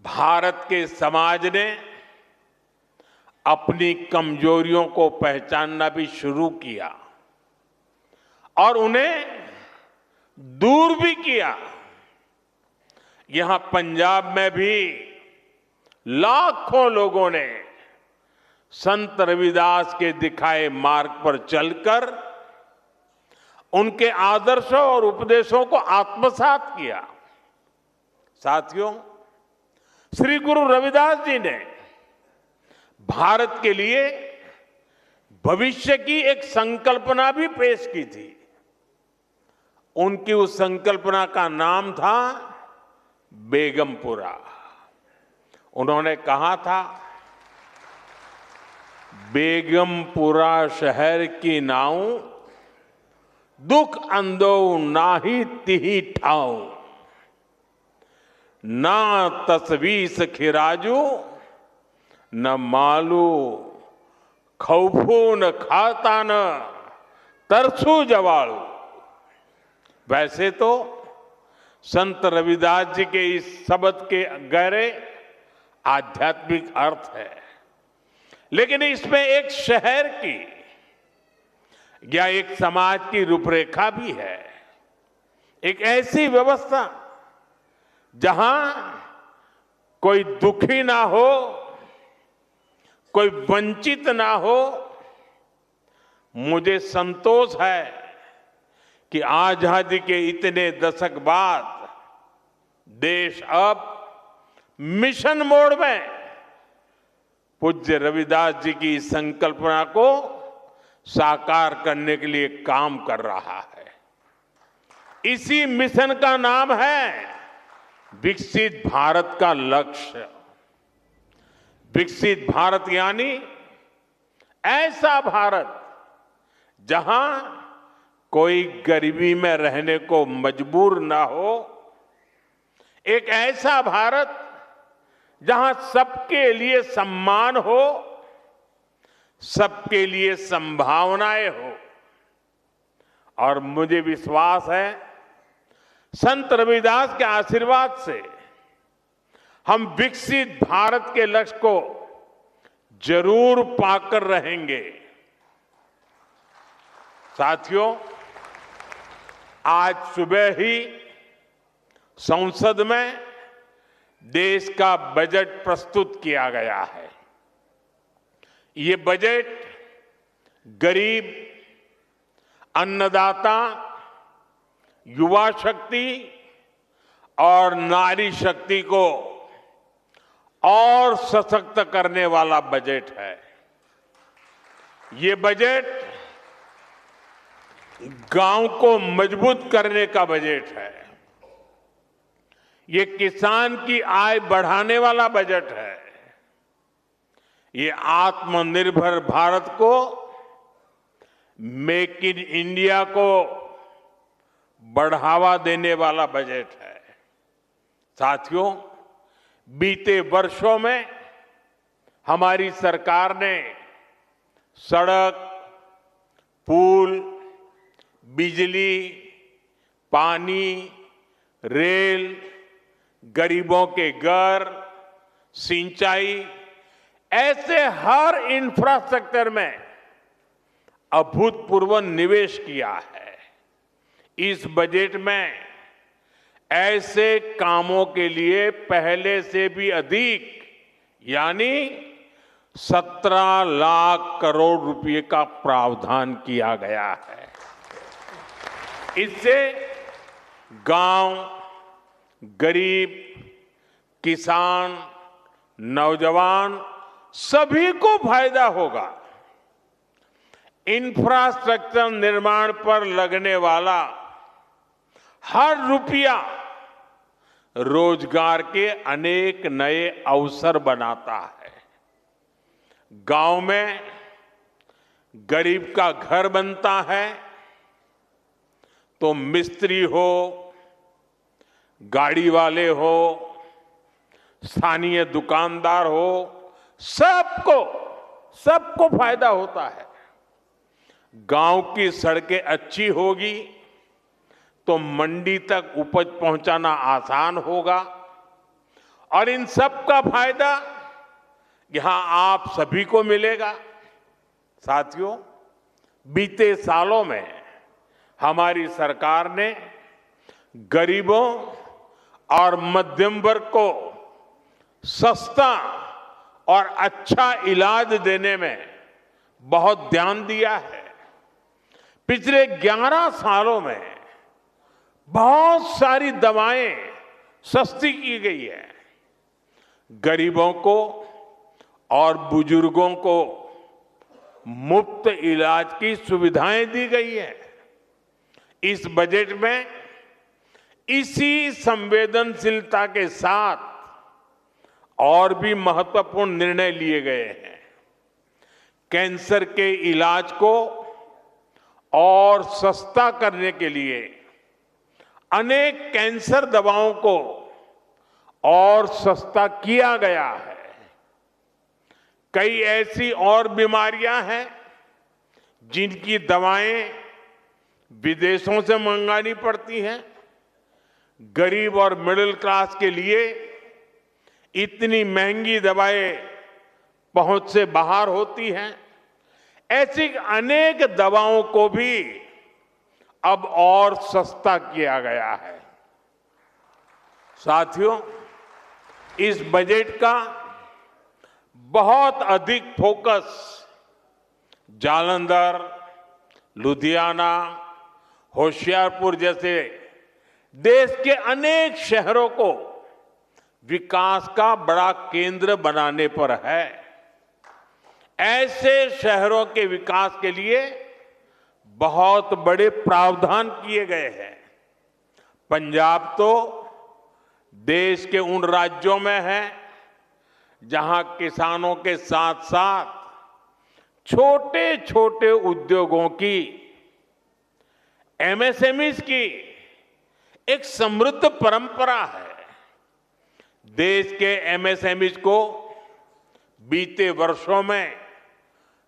भारत के समाज ने अपनी कमजोरियों को पहचानना भी शुरू किया और उन्हें दूर भी किया। यहां पंजाब में भी लाखों लोगों ने संत रविदास के दिखाए मार्ग पर चलकर उनके आदर्शों और उपदेशों को आत्मसात किया। साथियों, श्री गुरु रविदास जी ने भारत के लिए भविष्य की एक संकल्पना भी पेश की थी। उनकी उस संकल्पना का नाम था बेगमपुरा। उन्होंने कहा था, बेगमपुरा शहर की नाऊ, दुख अंदो नाही तिही ठाऊ, ना तस्वीस खिराजू, न मालू खौफू न खाता न तरसू जवाड़ू। वैसे तो संत रविदास जी के इस शब्द के गहरे आध्यात्मिक अर्थ है, लेकिन इसमें एक शहर की या एक समाज की रूपरेखा भी है। एक ऐसी व्यवस्था जहां कोई दुखी ना हो, कोई वंचित ना हो। मुझे संतोष है कि आजादी के इतने दशक बाद देश अब मिशन मोड में पूज्य रविदास जी की संकल्पना को साकार करने के लिए काम कर रहा है। इसी मिशन का नाम है विकसित भारत का लक्ष्य। विकसित भारत यानी ऐसा भारत जहां कोई गरीबी में रहने को मजबूर ना हो, एक ऐसा भारत जहां सबके लिए सम्मान हो, सबके लिए संभावनाएं हो। और मुझे विश्वास है संत रविदास के आशीर्वाद से हम विकसित भारत के लक्ष्य को जरूर पाकर रहेंगे। साथियों, आज सुबह ही संसद में देश का बजट प्रस्तुत किया गया है। ये बजट गरीब, अन्नदाता, युवा शक्ति और नारी शक्ति को और सशक्त करने वाला बजट है। ये बजट गांव को मजबूत करने का बजट है। ये किसान की आय बढ़ाने वाला बजट है। ये आत्मनिर्भर भारत को, मेक इन इंडिया को बढ़ावा देने वाला बजट है। साथियों, बीते वर्षों में हमारी सरकार ने सड़क, पुल, बिजली, पानी, रेल, गरीबों के घर, सिंचाई, ऐसे हर इंफ्रास्ट्रक्चर में अभूतपूर्व निवेश किया है। इस बजट में ऐसे कामों के लिए पहले से भी अधिक यानी 17 लाख करोड़ रुपए का प्रावधान किया गया है। इससे गांव, गरीब, किसान, नौजवान सभी को फायदा होगा। इंफ्रास्ट्रक्चर निर्माण पर लगने वाला हर रुपया रोजगार के अनेक नए अवसर बनाता है। गांव में गरीब का घर बनता है तो मिस्त्री हो, गाड़ी वाले हो, स्थानीय दुकानदार हो, सबको फायदा होता है। गांव की सड़कें अच्छी होगी तो मंडी तक उपज पहुंचाना आसान होगा और इन सब का फायदा यहां आप सभी को मिलेगा। साथियों, बीते सालों में हमारी सरकार ने गरीबों और मध्यम वर्ग को सस्ता और अच्छा इलाज देने में बहुत ध्यान दिया है। पिछले 11 सालों में बहुत सारी दवाएं सस्ती की गई है। गरीबों को और बुजुर्गों को मुफ्त इलाज की सुविधाएं दी गई है। इस बजट में इसी संवेदनशीलता के साथ और भी महत्वपूर्ण निर्णय लिए गए हैं। कैंसर के इलाज को और सस्ता करने के लिए अनेक कैंसर दवाओं को और सस्ता किया गया है। कई ऐसी और बीमारियां हैं जिनकी दवाएं विदेशों से मंगानी पड़ती हैं। गरीब और मिडिल क्लास के लिए इतनी महंगी दवाएं पहुंच से बाहर होती हैं। ऐसी अनेक दवाओं को भी अब और सस्ता किया गया है। साथियों, इस बजट का बहुत अधिक फोकस जालंधर, लुधियाना, होशियारपुर जैसे देश के अनेक शहरों को विकास का बड़ा केंद्र बनाने पर है। ऐसे शहरों के विकास के लिए बहुत बड़े प्रावधान किए गए हैं। पंजाब तो देश के उन राज्यों में है जहां किसानों के साथ साथ छोटे छोटे उद्योगों की, एमएसएमईज की एक समृद्ध परंपरा है। देश के एमएसएमईज को बीते वर्षों में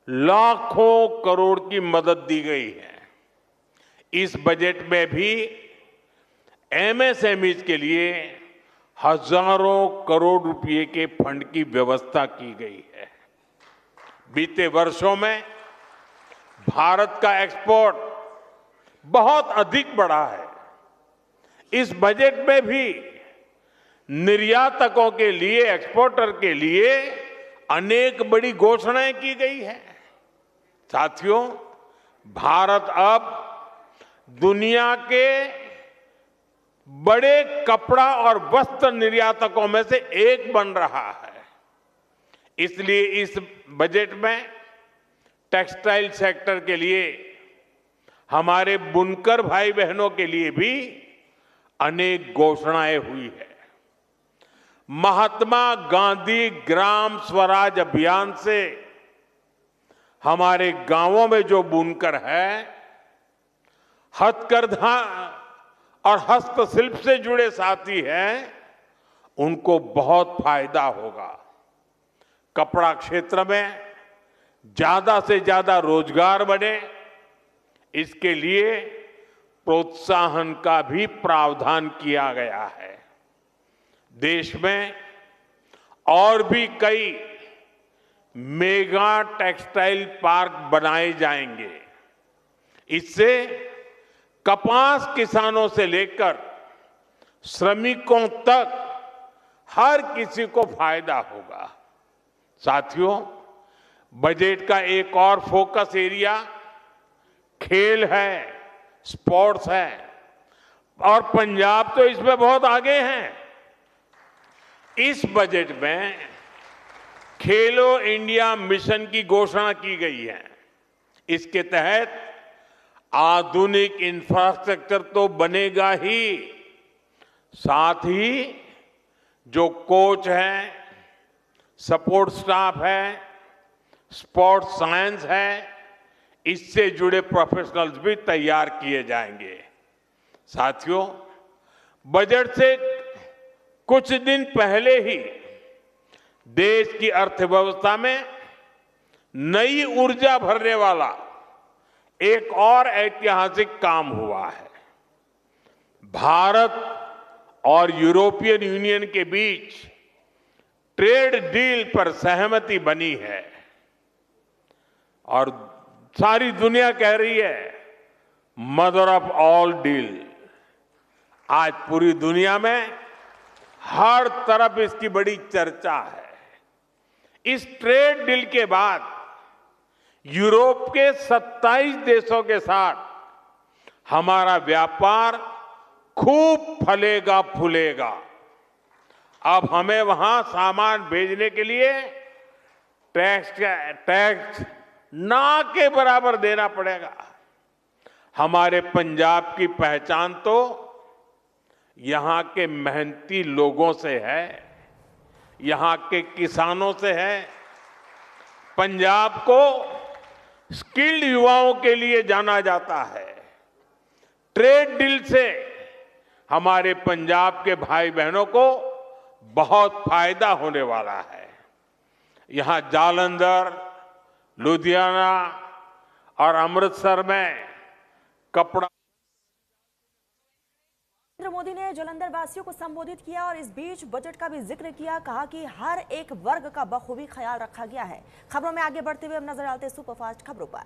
लाखों करोड़ की मदद दी गई है। इस बजट में भी एमएसएमईज के लिए हजारों करोड़ रुपए के फंड की व्यवस्था की गई है। बीते वर्षों में भारत का एक्सपोर्ट बहुत अधिक बढ़ा है। इस बजट में भी निर्यातकों के लिए, एक्सपोर्टर के लिए अनेक बड़ी घोषणाएं की गई है। साथियों, भारत अब दुनिया के बड़े कपड़ा और वस्त्र निर्यातकों में से एक बन रहा है। इसलिए इस बजट में टेक्सटाइल सेक्टर के लिए, हमारे बुनकर भाई बहनों के लिए भी अनेक घोषणाएं हुई है। महात्मा गांधी ग्राम स्वराज अभियान से हमारे गांवों में जो बुनकर है, हथकरघा और हस्तशिल्प से जुड़े साथी हैं, उनको बहुत फायदा होगा। कपड़ा क्षेत्र में ज्यादा से ज्यादा रोजगार बने, इसके लिए प्रोत्साहन का भी प्रावधान किया गया है। देश में और भी कई मेगा टेक्सटाइल पार्क बनाए जाएंगे। इससे कपास किसानों से लेकर श्रमिकों तक हर किसी को फायदा होगा। साथियों, बजट का एक और फोकस एरिया खेल है, स्पोर्ट्स है, और पंजाब तो इसमें बहुत आगे है। इस बजट में खेलो इंडिया मिशन की घोषणा की गई है। इसके तहत आधुनिक इंफ्रास्ट्रक्चर तो बनेगा ही, साथ ही जो कोच हैं, सपोर्ट स्टाफ है, स्पोर्ट्स साइंस है, इससे जुड़े प्रोफेशनल्स भी तैयार किए जाएंगे। साथियों, बजट से कुछ दिन पहले ही देश की अर्थव्यवस्था में नई ऊर्जा भरने वाला एक और ऐतिहासिक काम हुआ है। भारत और यूरोपियन यूनियन के बीच ट्रेड डील पर सहमति बनी है और सारी दुनिया कह रही है मदर ऑफ ऑल डील। आज पूरी दुनिया में हर तरफ इसकी बड़ी चर्चा है। इस ट्रेड डील के बाद यूरोप के 27 देशों के साथ हमारा व्यापार खूब फलेगा फूलेगा। अब हमें वहां सामान भेजने के लिए टैक्स ना के बराबर देना पड़ेगा। हमारे पंजाब की पहचान तो यहां के मेहनती लोगों से है, यहां के किसानों से है। पंजाब को स्किल्ड युवाओं के लिए जाना जाता है। ट्रेड डील से हमारे पंजाब के भाई बहनों को बहुत फायदा होने वाला है। यहां जालंधर, लुधियाना और अमृतसर में कपड़ा। नरेंद्र मोदी ने जालंधर वासियों को संबोधित किया और इस बीच बजट का भी जिक्र किया। कहा कि हर एक वर्ग का बखूबी ख्याल रखा गया है। खबरों में आगे बढ़ते हुए अब नजर डालते हैं सुपरफास्ट खबरों पर।